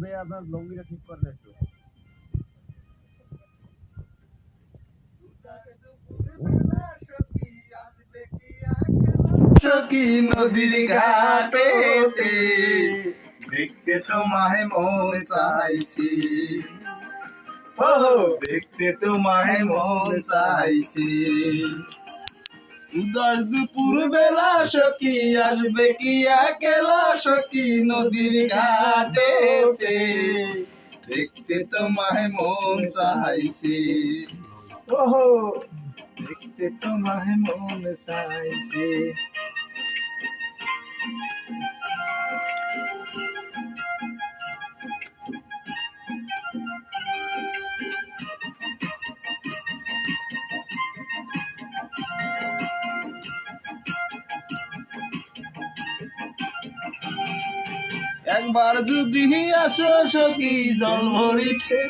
ভাই আপনার লঙ্গিটা ঠিক করেন একটু। সখী নদীর ঘাটেতে দেখতে তোমায় মন চাইছি, ও দেখতে তোমায় মন চাইছি। উদাস দুপুর বেলা সখী আসবে কি একলা সখী নদীর ঘাটেতে দেখতে তোমায় মন চাইছি, ও দেখতে তোমায় মন চাইছি। একবার যদি আসো সখী জল ভরিতে